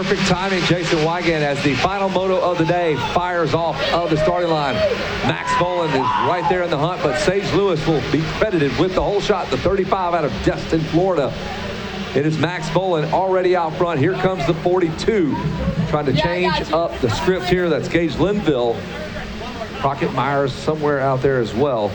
Perfect timing, Jason Wygant, as the final moto of the day fires off of the starting line. Max Volan is right there in the hunt, but Sage Lewis will be credited with the whole shot, the 35 out of Destin, Florida. It is Max Volan already out front. Here comes the 42, trying to change up the script here. That's Gage Linville. Crockett Myers somewhere out there as well.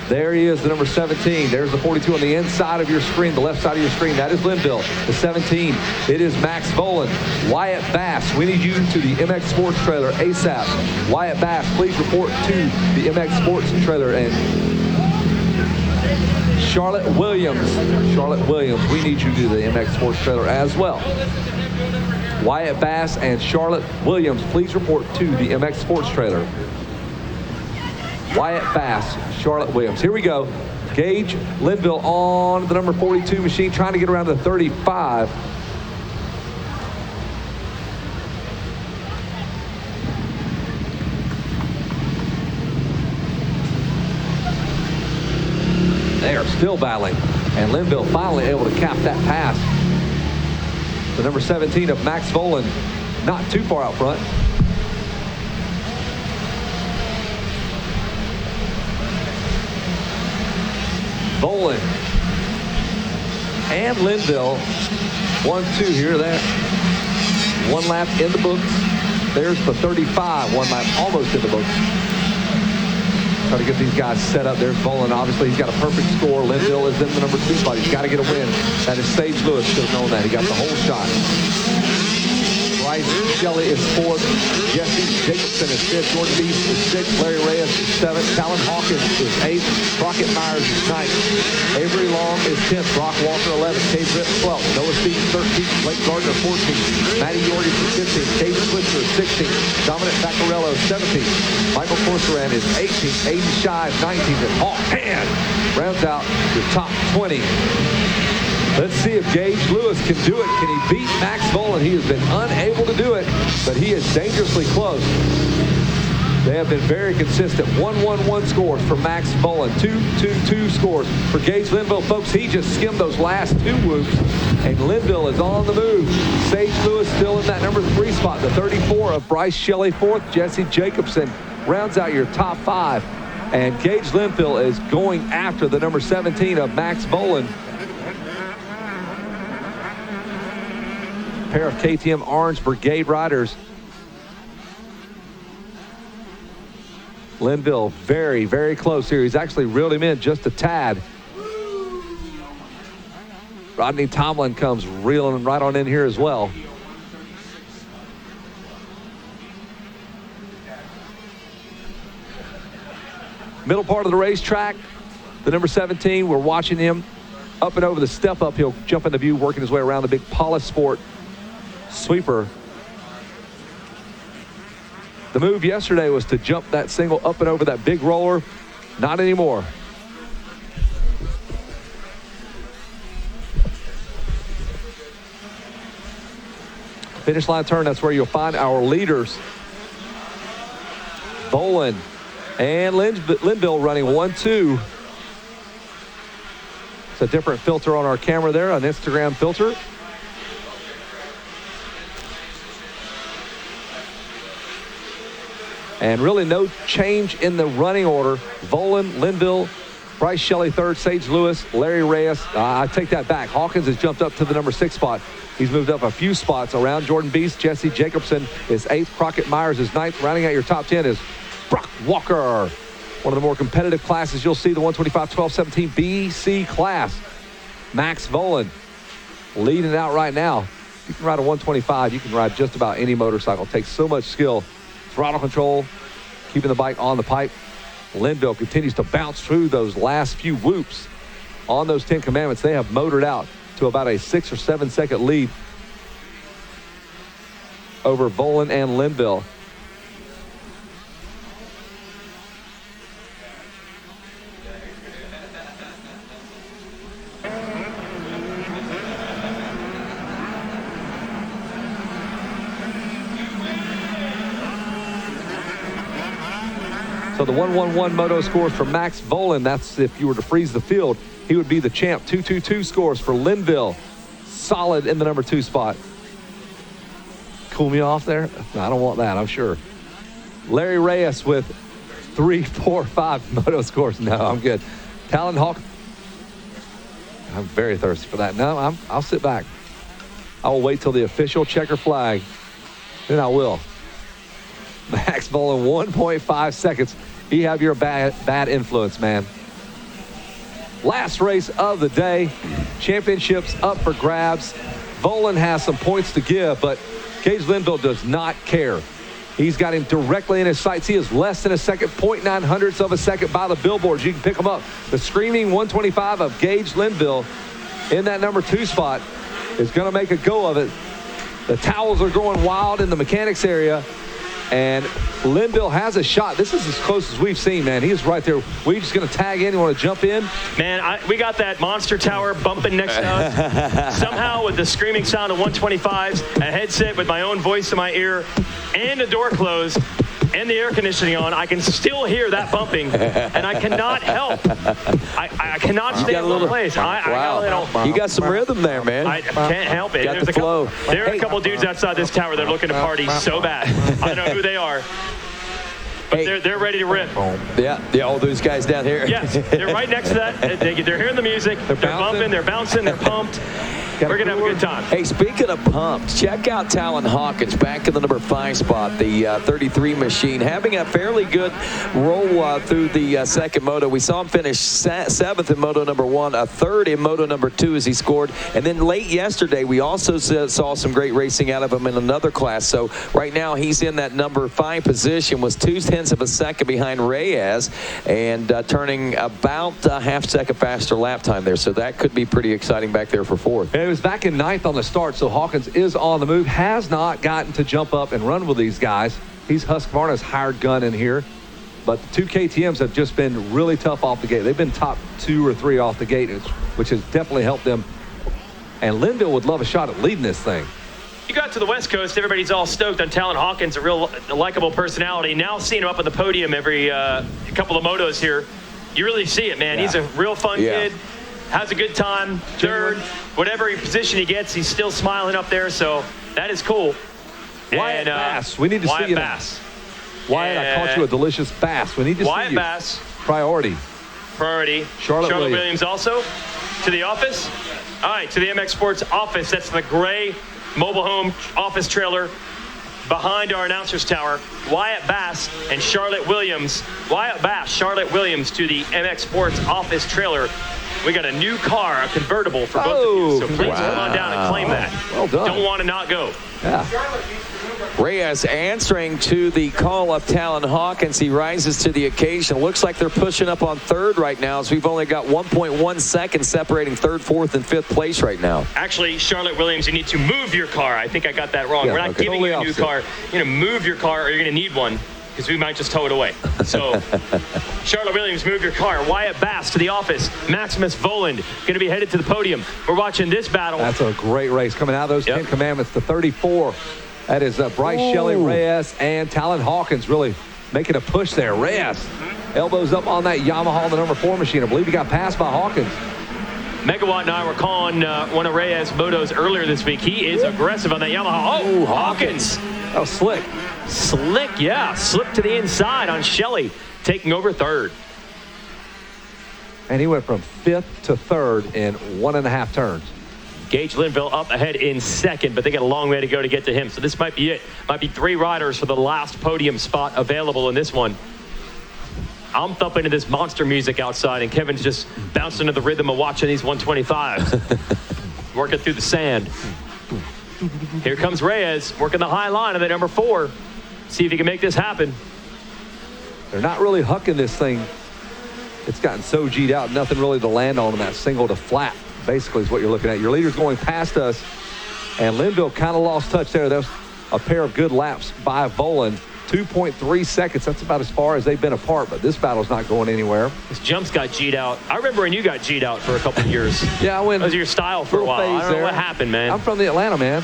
There he is, the number 17. There's the 42 on the inside of your screen, the left side of your screen. That is Linville. The 17, it is Max Volan. Wyatt Bass, we need you to the MX Sports trailer ASAP. Wyatt Bass, please report to the MX Sports trailer. And Charlotte Williams, we need you to the MX Sports trailer as well. Wyatt Bass and Charlotte Williams, please report to the MX Sports trailer. Wyatt Bass, Charlotte Williams. Here we go. Gage Linville on the number 42 machine, trying to get around to 35. They are still battling, and Linville finally able to cap that pass. The number 17 of Max Volan, not too far out front. Volan and Linville, 1-2 here. That one lap in the books. There's the 35, one lap almost in the books. Try to get these guys set up. There's Volan. Obviously, he's got a perfect score. Linville is in the number 2 spot. He's got to get a win. That is Sage Lewis. Should have known that. He got the whole shot. Bryce Shelley is 4th. Jesse Jacobson is 5th. Jordan Beast is 6th. Larry Reyes is 7th. Talon Hawkins is 8th. Crockett Myers is 9th. Avery Long is 10th. Brock Walker 11th. Cade Rip 12th. Noah Stevens 13th. Blake Gardner 14th. Matty Jordan is 15th. Cade Switzer is 16th. Dominic Vaccarello is 17th. Michael Corcoran is 18th. Aiden Shive 19th. And Hawk Hand rounds out the top 20. Let's see if Gage Lewis can do it. Can he beat Max Volan? He has been unable to do it, but he is dangerously close. They have been very consistent. 1-1-1 scores for Max Volan. 2-2-2 scores for Gage Linville. Folks, he just skimmed those last 2 whoops, and Linville is on the move. Sage Lewis still in that number 3 spot. The 34 of Bryce Shelley 4th. Jesse Jacobson rounds out your top 5. And Gage Linville is going after the number 17 of Max Volan. Pair of KTM Orange Brigade riders. Linville very, very close here. He's actually reeled him in just a tad. Rodney Tomlin comes reeling right on in here as well. Middle part of the racetrack, the number 17, we're watching him up and over the step up. He'll jump into view, working his way around the big Paula Sport sweeper. The move yesterday was to jump that single up and over that big roller. Not anymore. Finish line turn, that's where you'll find our leaders. Volan and Linville running 1-2. It's a different filter on our camera there, an Instagram filter. And really no change in the running order. Volan, Linville, Bryce Shelley 3rd, Sage Lewis, Larry Reyes. I take that back. Hawkins has jumped up to the number 6 spot. He's moved up a few spots around Jordan Beast. Jesse Jacobson is 8th. Crockett Myers is 9th. Rounding out your top 10 is Brock Walker. One of the more competitive classes you'll see, the 125, 12, 17 BC class. Max Volan leading out right now. You can ride a 125. You can ride just about any motorcycle. It takes so much skill. Throttle control, keeping the bike on the pipe. Linville continues to bounce through those last few whoops on those 10 commandments. They have motored out to about a 6 or 7 second lead over Volan and Linville. So the 1-1-1 moto scores for Max Volan. That's if you were to freeze the field. He would be the champ. 2-2-2 scores for Linville. solid in the number 2 spot. Cool me off there? No, I don't want that, I'm sure. Larry Reyes with 3, 4, 5 moto scores. No, I'm good. Talon Hawk. I'm very thirsty for that. No, I'll sit back. I will wait till the official checker flag. Then I will. Max Volan, 1.5 seconds. You have your bad influence, man. Last race of the day. Championships up for grabs. Volan has some points to give, but Gage Linville does not care. He's got him directly in his sights. He is less than a second, 0.9 hundredths of a second by the billboards. You can pick him up. The screaming 125 of Gage Linville in that number 2 spot is going to make a go of it. The towels are going wild in the mechanics area, and Linville has a shot. This is as close as we've seen, man. He is right there. We just going to tag in. You want to jump in? Man, we got that monster tower bumping next to us. Somehow, with the screaming sound of 125s, a headset with my own voice in my ear, and the door closed, and the air conditioning on, I can still hear that bumping, and I cannot help. I cannot stay in one place. You got some rhythm there, man. I can't help it. Got the flow. There are a couple dudes outside this tower that are looking to party so bad. I don't know who they are. But they're ready to rip. Yeah, all those guys down here. Yes, they're right next to that. They're hearing the music. They're bumping, they're bouncing, they're pumped. We're going to have a good time. Hey, speaking of pumped, check out Talon Hawkins back in the number 5 spot, the 33 machine, having a fairly good roll through the second moto. We saw him finish 7th in moto number 1, a 3rd in moto number 2 as he scored. And then late yesterday, we also saw some great racing out of him in another class. So right now, he's in that number 5 position, was 0.2 of a second behind Reyes, and turning about a half second faster lap time there. So that could be pretty exciting back there for 4th. He was back in 9th on the start, so Hawkins is on the move. Has not gotten to jump up and run with these guys. He's Husqvarna's hired gun in here. But the 2 KTMs have just been really tough off the gate. They've been top 2 or 3 off the gate, which has definitely helped them. And Linville would love a shot at leading this thing. You got to the West Coast, everybody's all stoked on Talon Hawkins, a real likable personality. Now seeing him up on the podium every couple of motos here, you really see it, man. Yeah. He's a real fun kid. Has a good time, 3rd, whatever position he gets, he's still smiling up there, so that is cool. Wyatt Bass, we need to see you. Wyatt, I caught you a delicious bass. We need to see you. Wyatt Bass. Priority. Charlotte Williams also to the office. All right, to the MX Sports office. That's the gray mobile home office trailer behind our announcer's tower. Wyatt Bass and Charlotte Williams. Wyatt Bass, Charlotte Williams to the MX Sports office trailer. We got a new car, a convertible for both of you, so please come on down and claim that. Well done. Don't want to not go. Yeah. Reyes answering to the call of Talon Hawkins. He rises to the occasion. Looks like they're pushing up on 3rd right now, so we've only got 1.1 seconds separating 3rd, 4th, and 5th place right now. Actually, Charlotte Williams, you need to move your car. I think I got that wrong. We're not giving you a new car. You're going to move your car, or you're going to need one, because we might just tow it away. So, Charlotte Williams, move your car. Wyatt Bass to the office. Maximus Voland going to be headed to the podium. We're watching this battle. That's a great race. Coming out of those 10 commandments to 34. That is Bryce Shelley, Reyes, and Talon Hawkins really making a push there. Reyes, elbows up on that Yamaha, the number 4 machine. I believe he got passed by Hawkins. Megawatt and I were calling one of Reyes' motos earlier this week. He is aggressive on that Yamaha. Oh, Hawkins. Oh, slick. Slick, yeah. Slipped to the inside on Shelley, taking over 3rd. And he went from 5th to 3rd in 1.5 turns. Gage Linville up ahead in 2nd, but they got a long way to go to get to him. So this might be it. Might be 3 riders for the last podium spot available in this one. I'm thumping to this monster music outside, and Kevin's just bouncing to the rhythm of watching these 125s. Working through the sand. Here comes Reyes, working the high line of the number 4. See if he can make this happen. They're not really hucking this thing. It's gotten so G'd out, nothing really to land on in that single to flat, basically is what you're looking at. Your leader's going past us, and Linville kind of lost touch there. That was a pair of good laps by Voland. 2.3 seconds, that's about as far as they've been apart, but this battle's not going anywhere. This jumps got G'd out. I remember when you got G'd out for a couple of years. Yeah, I went. That was your style for a while. I don't know what happened, man. I'm from the Atlanta, man.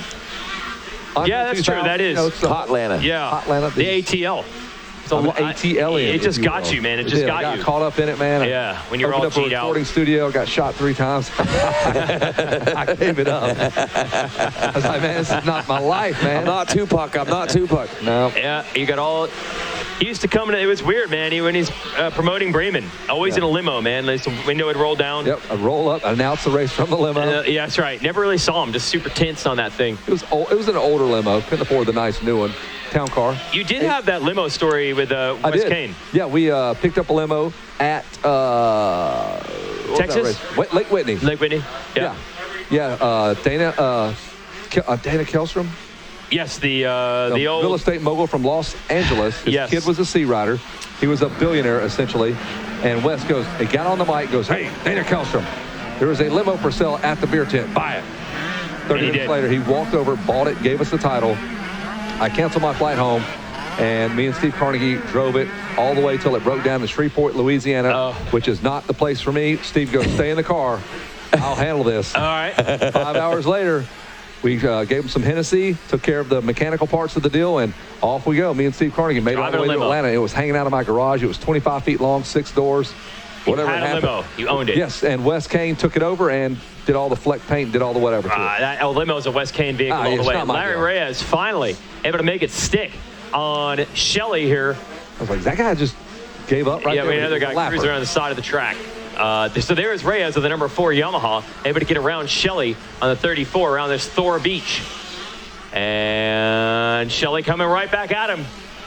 Yeah, that's true. That is. Hot Atlanta. Yeah. Hot Atlanta. The ATL. I'm an ATL. It just got you, man. It just got I you. got caught up in it, man. Yeah, when you're all opened up a G'd out. recording studio, got shot 3 times. I gave it up. I was like, man, this is not my life, man. I'm not Tupac. No. Yeah, you got all. He used to come in. It was weird, man. When he's promoting Bremen, always in a limo, man. The window would roll down. Yep, I'd roll up, announce the race from the limo. Yeah, that's right. Never really saw him. Just super tense on that thing. It was old, it was an older limo. Couldn't afford the nice new one. Town car. You did have that limo story with Wes Kane. Yeah, we picked up a limo at Texas? Lake Whitney. Lake Whitney. Yeah. Dana Kellstrom. Yes, the Real old estate mogul from Los Angeles. His kid was a sea rider. He was a billionaire, essentially. And Wes goes, he got on the mic, goes, hey, Dana Kellstrom, there is a limo for sale at the beer tent. Buy it. 30 minutes later, he walked over, bought it, gave us the title. I canceled my flight home, and me and Steve Carnegie drove it all the way till it broke down in Shreveport, Louisiana, which is not the place for me. Steve goes, stay in the car. I'll handle this. All right. 5 hours later, we gave him some Hennessy, took care of the mechanical parts of the deal, and off we go. Me and Steve Carnegie made it all the way to Atlanta. It was hanging out of my garage. It was 25 feet long, 6 doors. Whatever you had happened. a limo. You owned it. Yes, and Wes Kane took it over and did all the fleck paint, did all the whatever to it. That limo is a Wes Kane vehicle all the way. Larry Reyes finally able to make it stick on Shelley here. I was like, that guy just gave up right there. Yeah, we had another guy cruising around the side of the track. So there is Reyes of the number 4 Yamaha, able to get around Shelley on the 34 around this Thor Beach. And Shelley coming right back at him.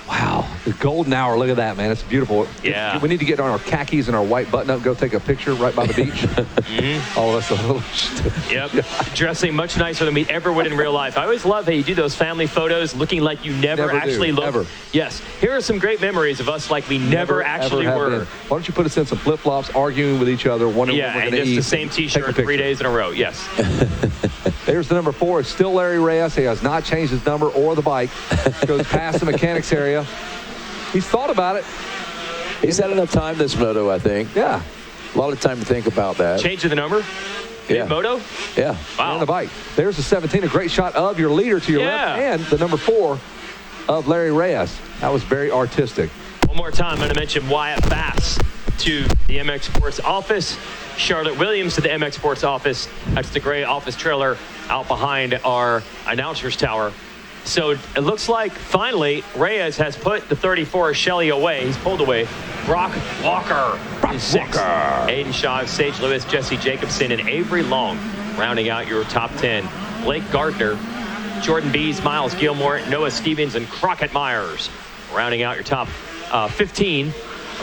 Wow, the golden hour. Look at that, man. It's beautiful. Yeah. We need to get on our khakis and our white button-up and go take a picture right by the beach. All of us. Yep. Dressing much nicer than we ever would in real life. I always love how you do those family photos looking like you never actually look. Ever. Yes. Here are some great memories of us like we never actually were. Been. Why don't you put us in some flip-flops, arguing with each other, wondering what we're going to eat. And just the same T-shirt 3 days in a row. Yes. There's the number 4. It's still Larry Reyes. He has not changed his number or the bike. Goes past the mechanics area. He's thought about it. He's had enough time this moto, I think. Yeah. A lot of time to think about that. Changing the number? Yeah. Moto? Yeah. Wow. On the bike. There's the 17, a great shot of your leader to your left, and the number 4 of Larry Reyes. That was very artistic. One more time, I'm going to mention Wyatt Bass to the MX Sports office. Charlotte Williams to the MX Sports office. That's the gray office trailer out behind our announcer's tower. So it looks like finally Reyes has put the 34 Shelley away. He's pulled away. Brock Walker is 6. Aiden Shaw, Sage Lewis, Jesse Jacobson, and Avery Long rounding out your top 10. Blake Gardner, Jordan Bees, Miles Gilmore, Noah Stevens, and Crockett Myers rounding out your top 15.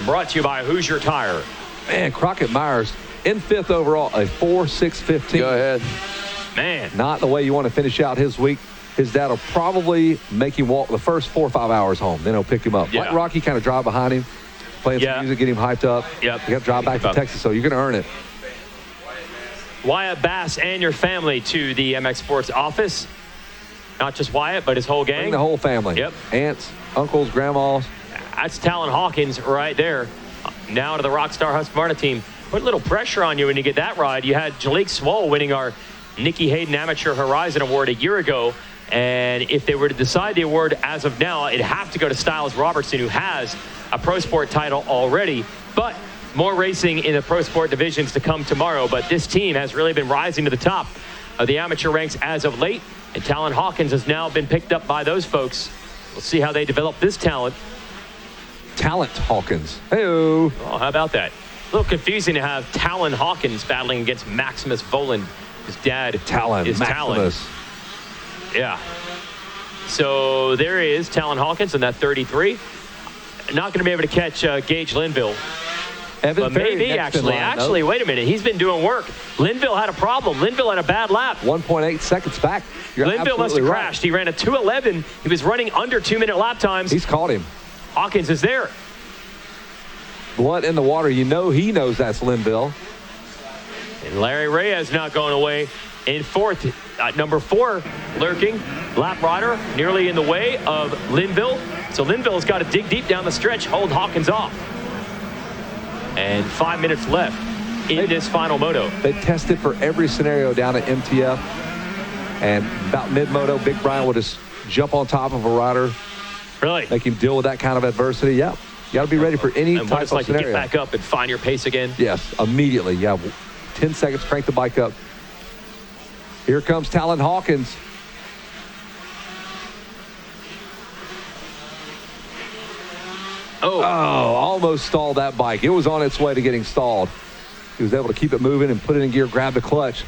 Brought to you by Hoosier Tire. Man, Crockett Myers in 5th overall, a 4.615. Go ahead. Man. Not the way you want to finish out his week. His dad will probably make him walk the first 4 or 5 hours home. Then he'll pick him up. Let Rocky kind of drive behind him, playing some music, get him hyped up. Yep. You got to drive back to Texas, so you're going to earn it. Wyatt Bass and your family to the MX Sports office. Not just Wyatt, but his whole gang. Bring the whole family. Yep. Aunts, uncles, grandmas. That's Talon Hawkins right there. Now to the Rockstar Husqvarna team. Put a little pressure on you when you get that ride. You had Jalik Swoll winning our Nikki Hayden Amateur Horizon Award a year ago. And if they were to decide the award as of now, it'd have to go to Styles Robertson, who has a Pro Sport title already. But more racing in the Pro Sport divisions to come tomorrow. But this team has really been rising to the top of the amateur ranks as of late. And Talon Hawkins has now been picked up by those folks. We'll see how they develop this talent. Talent Hawkins. Hey-o. Oh, how about that? A little confusing to have Talon Hawkins battling against Maximus Voland. His dad is Maximus. Talon. Yeah. So there is Talon Hawkins in that 33. Not going to be able to catch Gage Linville. But maybe actually, wait a minute. He's been doing work. Linville had a problem. Linville had a bad lap. 1.8 seconds back. Linville must have crashed. He ran a 2:11. He was running under 2-minute lap times. He's caught him. Hawkins is there. Blood in the water. You know he knows that's Linville. And Larry Reyes not going away in 4th. Number 4 lurking. Lap rider nearly in the way of Linville. So Linville's got to dig deep down the stretch, hold Hawkins off. And 5 minutes left in this final moto. They tested for every scenario down at MTF. And about mid-moto, Big Brian would just jump on top of a rider, Really? Make him deal with that kind of adversity. Yeah. You got to be ready for any And what type it's of like to scenario. get back up and find your pace again. Yes, immediately. Yeah, 10 seconds, crank the bike up. Here comes Talon Hawkins. Oh, Almost stalled that bike. It was on its way to getting stalled. He was able to keep it moving and put it in gear, grab the clutch.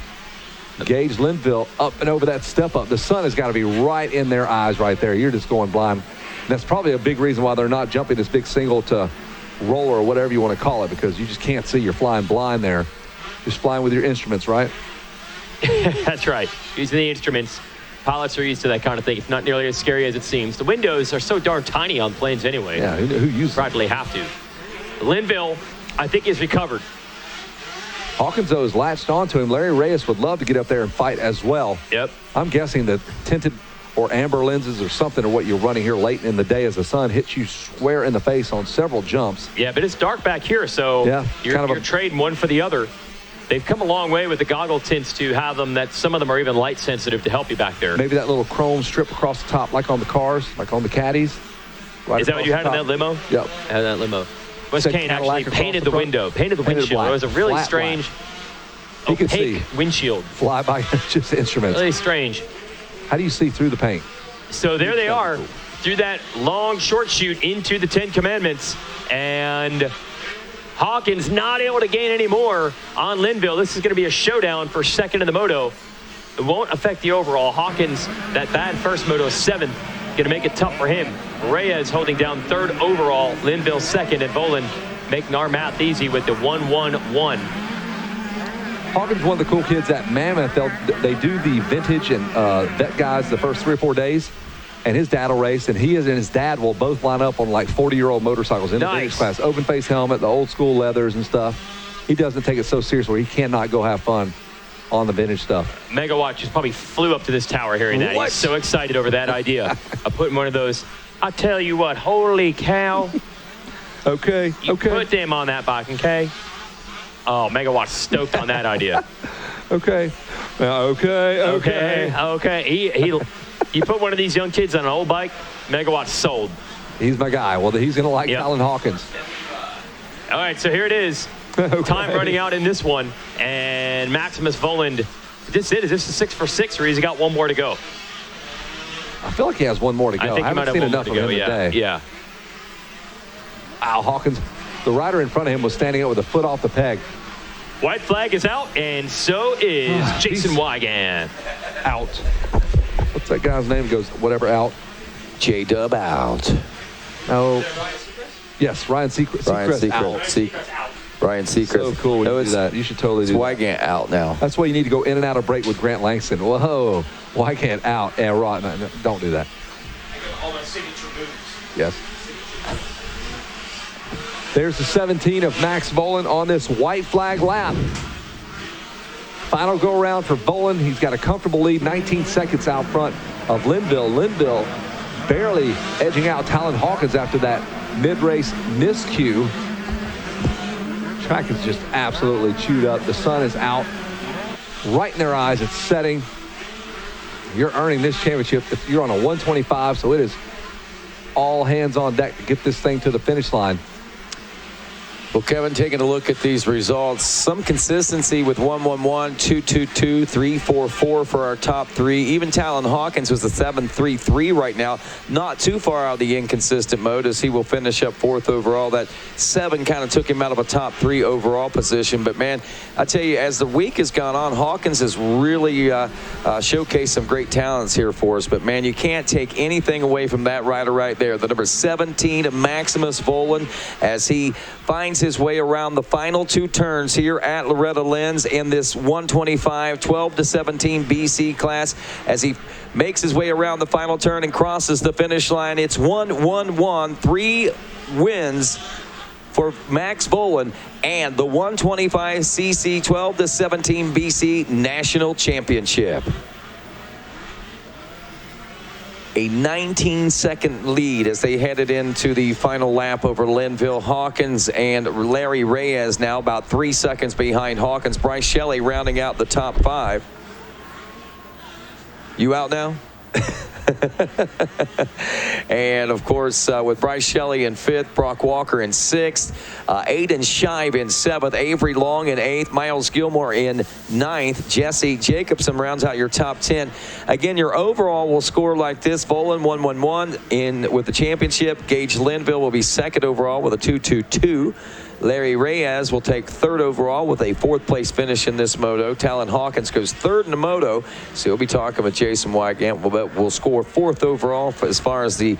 Gage Linville up and over that step up. The sun has got to be right in their eyes right there. You're just going blind. And that's probably a big reason why they're not jumping this big single to roller or whatever you want to call it, because you just can't see. You're flying blind there. Just flying with your instruments, right? that's right. Using the instruments. Pilots are used to that kind of thing. It's not nearly as scary as it seems. The windows are so darn tiny on planes anyway. Yeah, who uses them? Probably have to. Linville, I think, is recovered. Hawkins, though, is latched onto him. Larry Reyes would love to get up there and fight as well. Yep. I'm guessing that tinted or amber lenses or something are what you're running here late in the day as the sun hits you square in the face on several jumps. Yeah, but it's dark back here, so Yeah, you're trading one for the other. They've come a long way with the goggle tints to have them that some of them are even light sensitive to help you back there. Maybe that little chrome strip across the top, like on the cars, like on the caddies. Right Is that what you had in that limo? Yep. I had that limo. Wes Said Kane Cadillac actually across painted the the front. painted the windshield. black. It was a really Flat strange, You can see. opaque windshield. Fly by just instruments. Really strange. How do you see through the paint? So there they are, through that long short shoot into the 10 Commandments, and Hawkins not able to gain any more on Linville. This is going to be a showdown for second in the Moto. It won't affect the overall. Hawkins, that bad first Moto, seventh, going to make it tough for him. Reyes holding down third overall, Linville second, and Volan making our math easy with the 1-1-1. Hawkins, one of the cool kids at Mammoth. They do the vintage and vet guys the first 3 or 4 days, and his dad will race, and he and his dad will both line up on like 40-year-old motorcycles in the vintage class. Open face helmet, the old school leathers and stuff. He doesn't take it so seriously. He cannot go have fun on the vintage stuff. Megawatt just probably flew up to this tower hearing that. What? He's so excited over that idea of putting one of those. I tell you what, holy cow. Okay, You okay, put them on that bike, okay? Oh, Megawatt's stoked on that idea. okay. Okay. You put one of these young kids on an old bike, Megawatt's sold. He's my guy. Well, he's going to like Yep. Talon Hawkins. All right, so here it is. Okay. Time running out in this one. And Maximus Voland, is this it? Is this a 6 for 6, or has he got one more to go? I feel like he has one more to go. I think he might haven't have seen one more enough to of go, him yeah. today. Yeah. Wow, Hawkins, the rider in front of him was standing up with a foot off the peg. White flag is out, and so is Jason Wigan. Out. What's that guy's name? Goes whatever out. J-Dub out. No. Yes, Ryan Seacrest. Ryan Seacrest out. Ryan Seacrest. So cool when you do that. You should totally do that. Wygant out now. That's why you need to go in and out of break with Grant Langston. Whoa. Why can't out? Yeah, right. No, don't do that. All my signature moves. Yes. There's the 17 of Max Volan on this white flag lap. Final go around for Volan. He's got a comfortable lead, 19 seconds out front of Linville. Linville barely edging out Talon Hawkins after that mid-race miscue. Track is just absolutely chewed up. The sun is out right in their eyes. It's setting. You're earning this championship. You're on a 125, so it is all hands on deck to get this thing to the finish line. Well, Kevin, taking a look at these results, some consistency with 1-1-1, 2-2-2, 3-4-4 for our top three. Even Talon Hawkins was the 7-3-3 right now. Not too far out of the inconsistent mode as he will finish up fourth overall. That 7 kind of took him out of a top 3 overall position. But, man, I tell you, as the week has gone on, Hawkins has really showcased some great talents here for us. But, man, you can't take anything away from that rider right there. The number 17 of Maximus Volan as he finds his way around the final 2 turns here at Loretta Lynn's in this 125 12-17 BC class as he makes his way around the final turn and crosses the finish line. It's 1-1-1, 3 wins for Max Volan and the 125cc 12-17 BC National Championship. A 19-second lead as they headed into the final lap over Linville. Hawkins and Larry Reyes now about 3 seconds behind Hawkins. Bryce Shelley rounding out the top 5. You out now? And, of course, with Bryce Shelley in 5th, Brock Walker in 6th, Aiden Shive in 7th, Avery Long in 8th, Miles Gilmore in 9th, Jesse Jacobson rounds out your top 10. Again, your overall will score like this. Volan 111 with the championship. Gage Linville will be 2nd overall with a 222. Larry Reyes will take 3rd overall with a 4th place finish in this moto. Talon Hawkins goes 3rd in the moto, so he'll be talking with Jason Wygant. Will score 4th overall as far as the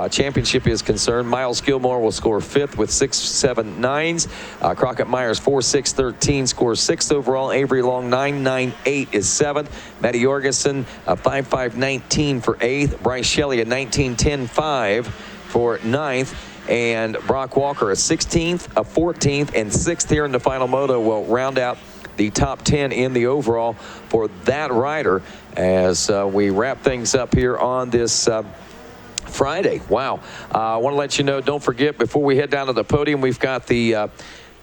championship is concerned. Miles Gilmore will score 5th with 6.79s. Crockett Myers 4.613 scores 6th overall. Avery Long 9.98 is 7th. Matty Jorgensen 5.519 for 8th. Bryce Shelley a 19.10.5 for 9th. And Brock Walker a 16th, a 14th, and 6th here in the final moto will round out the top 10 in the overall for that rider as we wrap things up here on this Friday. Wow. I want to let you know, don't forget, before we head down to the podium, we've got the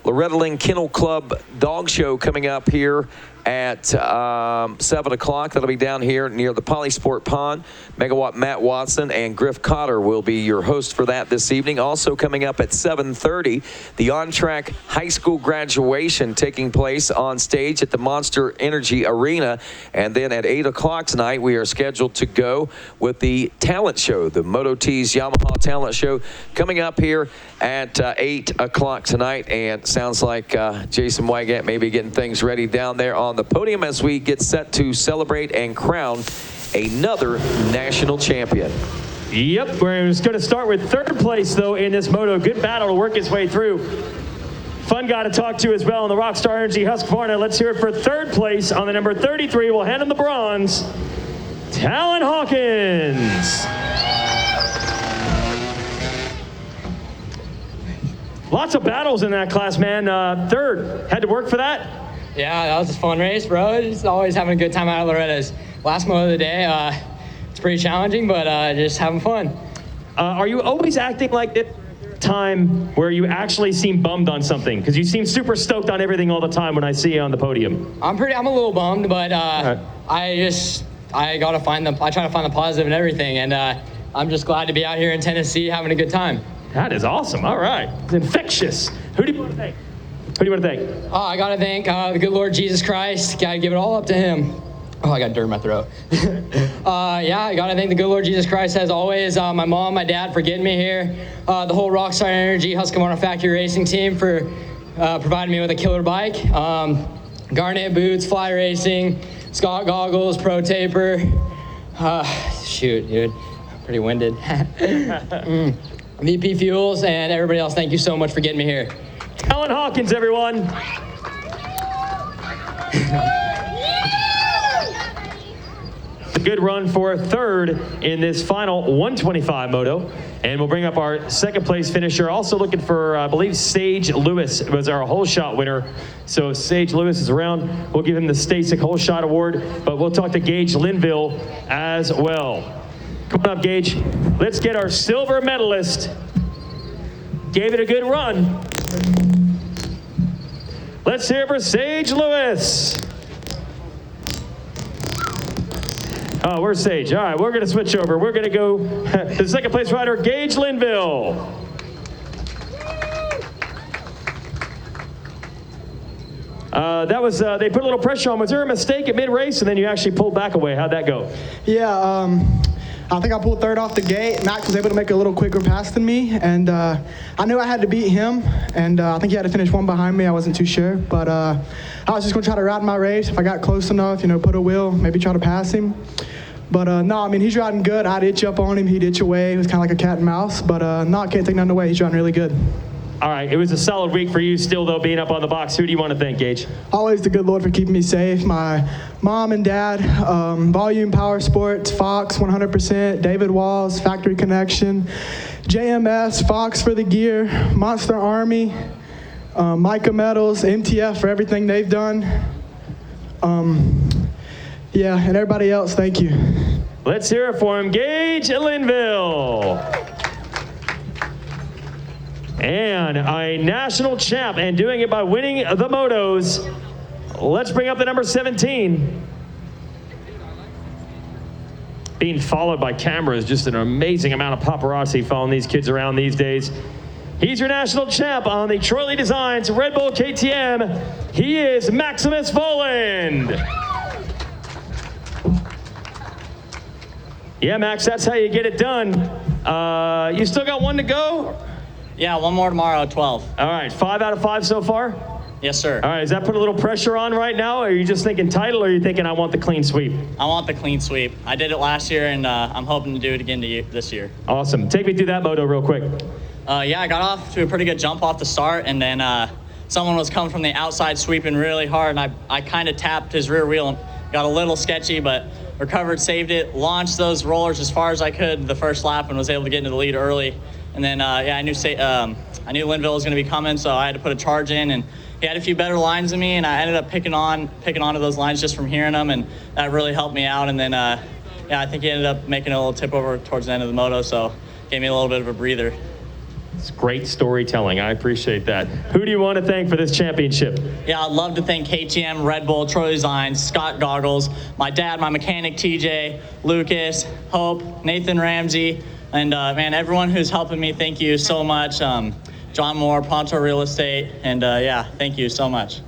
Loretta Lynn Kennel Club Dog Show coming up here at 7 o'clock. That'll be down here near the Polysport Pond. Megawatt Matt Watson and Griff Cotter will be your host for that this evening. Also coming up at 7:30, the on-track high school graduation taking place on stage at the Monster Energy Arena. And then at 8 o'clock tonight, we are scheduled to go with the talent show, the Moto T's Yamaha Talent Show, coming up here at 8 o'clock tonight. And sounds like Jason Wygant may be getting things ready down there on the podium as we get set to celebrate and crown another national champion. Yep, we're just going to start with 3rd place, though, in this moto. Good battle to work its way through. Fun guy to talk to as well in the Rockstar Energy Husqvarna. Let's hear it for 3rd place on the number 33. We'll hand him the bronze, Talon Hawkins. Lots of battles in that class, man. 3rd. Had to work for that? Yeah, that was a fun race, bro. Just always having a good time out of Loretta's. Last moto of the day, it's pretty challenging, but just having fun. Are you always acting like this time where you actually seem bummed on something? Because you seem super stoked on everything all the time when I see you on the podium. I'm a little bummed, but I try to find the positive in everything, and I'm just glad to be out here in Tennessee having a good time. That is awesome. All right. It's infectious. Who do you want to thank? Who do you want to thank? I got to thank the good Lord Jesus Christ. Got to give it all up to him. Oh, I got dirt in my throat. Yeah, I got to thank the good Lord Jesus Christ, as always. My mom, my dad for getting me here. The whole Rockstar Energy Husqvarna Factory Racing team for providing me with a killer bike. Garnet boots, Fly Racing, Scott goggles, Pro Taper. Shoot, dude. I'm pretty winded. VP Fuels and everybody else, thank you so much for getting me here. Talon Hawkins, everyone. A good run for 3rd in this final 125 moto. And we'll bring up our 2nd place finisher. Also looking for, I believe, Sage Lewis was our hole shot winner. So Sage Lewis is around. We'll give him the Stasic Hole Shot Award, but we'll talk to Gage Linville as well. Come on up, Gage. Let's get our silver medalist. Gave it a good run. Let's hear it for Sage Lewis. Oh, where's Sage? All right, we're going to switch over. We're going to go to the 2nd place rider, Gage Linville. That was, they put a little pressure on. Was there a mistake at mid-race and then you actually pulled back away? How'd that go? Yeah, I think I pulled 3rd off the gate. Max was able to make a little quicker pass than me, and I knew I had to beat him, and I think he had to finish 1 behind me. I wasn't too sure, but I was just going to try to ride my race. If I got close enough, put a wheel, maybe try to pass him. But no, I mean, he's riding good. I'd itch up on him. He'd itch away. It was kind of like a cat and mouse, but no, I can't take nothing away. He's riding really good. All right, it was a solid week for you still, though, being up on the box. Who do you want to thank, Gage? Always the good Lord for keeping me safe. My mom and dad, Volume Power Sports, Fox 100%, David Walls, Factory Connection, JMS, Fox for the gear, Monster Army, Micah Metals, MTF for everything they've done. Yeah, and everybody else, thank you. Let's hear it for him, Gage Linville. And a national champ, and doing it by winning the motos. Let's bring up the number 17. being followed by cameras. Just an amazing amount of paparazzi following these kids around these days. He's your national champ on the Troy Lee Designs Red Bull KTM. He is Maximus Voland. Yeah, Max, that's how you get it done. You still got one to go? Yeah, one more tomorrow at 12. All right, 5 out of 5 so far? Yes, sir. All right, does that put a little pressure on right now? Or are you just thinking title, or are you thinking I want the clean sweep? I want the clean sweep. I did it last year, and I'm hoping to do it again this year. Awesome. Take me through that moto real quick. Yeah, I got off to a pretty good jump off the start, and then someone was coming from the outside sweeping really hard, and I kind of tapped his rear wheel and got a little sketchy, but recovered, saved it, launched those rollers as far as I could the first lap, and was able to get into the lead early. And then, yeah, I knew Linville was going to be coming, so I had to put a charge in, and he had a few better lines than me, and I ended up picking onto those lines just from hearing them, and that really helped me out. And then, yeah, I think he ended up making a little tip over towards the end of the moto, so gave me a little bit of a breather. It's great storytelling. I appreciate that. Who do you want to thank for this championship? Yeah, I'd love to thank KTM, Red Bull, Troy Lee Designs, Scott Goggles, my dad, my mechanic TJ, Lucas, Hope, Nathan Ramsey, and man, everyone who's helping me, thank you so much. John Moore, Ponto Real Estate, and yeah, thank you so much.